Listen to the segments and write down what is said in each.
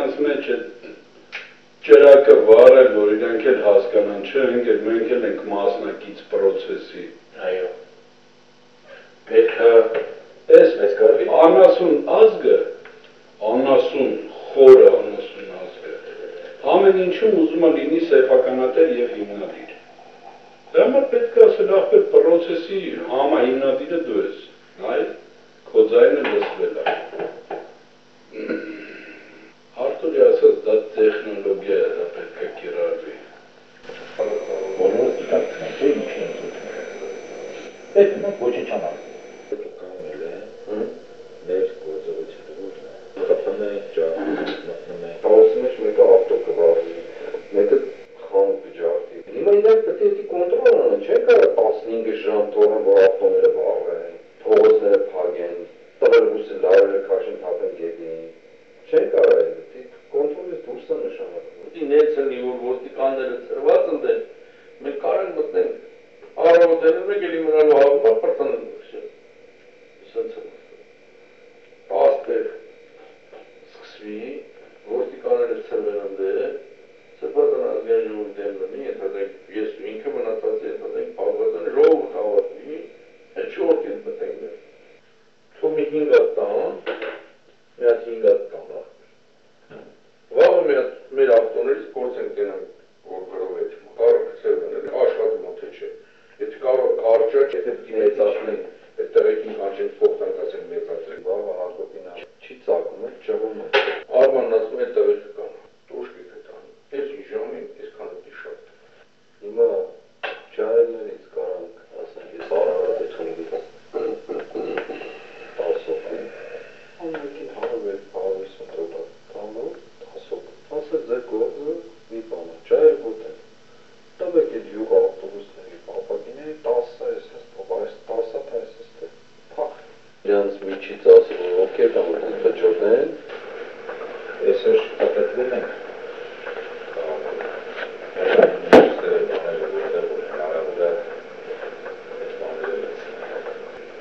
իրանց մեջ է ճրակը վարել, որ իրանք էլ հասկանան, չէ, ընկեր, մենք էլ ենք մասնակից պրոցեսի։ Այո։ Պետք է մեզ կարվի անասուն ազգը, անասուն խորը անասուն ազգը, ամեն ինչում ուզում է լինի սեփականատեր եւ հիմնադիր։ Դա համար պետք է ասել ախպեր պրոցեսի համահիմնադիրը դու ես, այլ քո ձայնը լսվել է։ Արտուրի ասած դա տեխնոլոգիա է, դա պետք է կիրառվի։ բոլորը դիտարկում են, ինչ են զուտում։ Պետք է ոչինչ չանալ։ Կանել է, մեր գործողություններում խփում են, մտնում են։ Տալսում մեջ մեկը ավտո կվարվի, մեկը խանութ ջարդի։ Հիմա իրանք պետք է կոնտրոլ անեն, չէ՞ կարող 15 ժամ թողեն, որ ավտոները վառվեն, փողոցները փակեն, տղերուկը լարերը քաշեն, թափեն գետին։ Չէ՞ կարող է, կոնտրոլից դուրս է նշանակում։ Դի նեցնի որ ոստիկանները ծրված ընդեն, մենք կարող մտնենք առավոտերին մեկ էլի մնալու հավումա պրտանեն դուրս։ Սենց է։ Աստեղ սկսվի, ոստիկանները ծրվեն ընդեն, ծրվածան ազգային ժողովի դեմ լինի, ենթադրենք ես ու ինքը մնացած է, ենթադրենք փակվածան ժողովուրդ հավատվի, այդ չորտին մտենք մեր։ Թող մի 5 հատ տան, մի հատ 5 հատ տան Վաղը մեր ավտոներից փորձ ենք տենանք, որ գրով է կարը կծերվեն, աշխատում է թե չէ։ Եթե կարող կարճա, եթե մեծացնեն, այդ տեղեքին կանչենք փոխտանք ասենք մեծացրենք, վաղը հարկոտին չի ծակում է, ճղում է։ Արմանն ասում է տեղեքը կան, տոշկիկ է տանում, ես ժամին, ես քանոտի շատ։ Հիմա ճայելներից կարանք, ասենք ես արարատ է թունգից տասով են, ամենքին հարվեր, հարվիս մտրոտակ տանով, ասել ձեր գործը մի բան է, ճայել գոտեն։ Տվեք էդ յուղ ավտոբուսների ապակիների 10 այս հստով, այս 10 այս հստով, պախ։ Իրանց միջից ասել, որ ովքեր կան, որ դուք հջորդեն, այսօր շկատետվել ենք։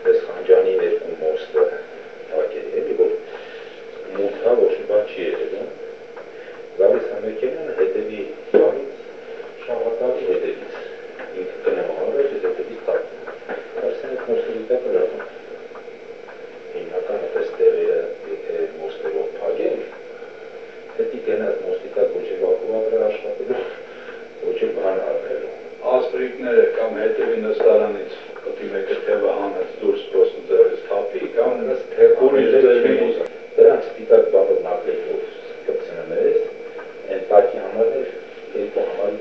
Այս խանջանի ներկում մոստը ակերի էլի, որ մութա ոչ մի բան չի եղել, Գալիս ամերկենանը հետևի բանից, շաղատալի հետևից, ինքը կնեմ առեջ, ես հետևից տակում, արսեն այդ մոստերի տակ լրատում, հիմնական այդպես տեղերը, եթե մոստերով պագեն, հետի կենած մոստի տակ ոչ է վակուվատր աշխատելու, ոչ է բան արվելու։ Ասպրիկները կամ հետևի նստարանից կտի մեկը թևը հանեց դուրս պրոսն ձերից թապի, կամ նս թեպուրի դրանք սպիտակ բանով նակլեքով կպցնեմ ես, են տակի համար էր, երկու համար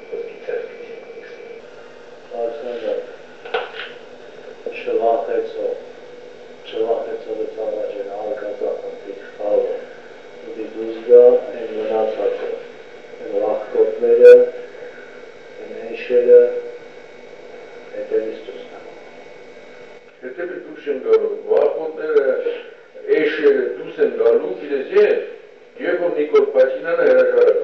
խոսքի ծերկից։ Ալսանդր, չվախեցով է ծավաճեն արգազախն դիք խալը, դի դուզգա են մնացածը, են վախկոտները, են էնշերը, հետևից դուս նամա։ Հետևից դուս են գալու, վախկոտները, էշերը դուս են գալու, գիտես երբ որ Նիկոլ Պաշինյանը հրաժարակ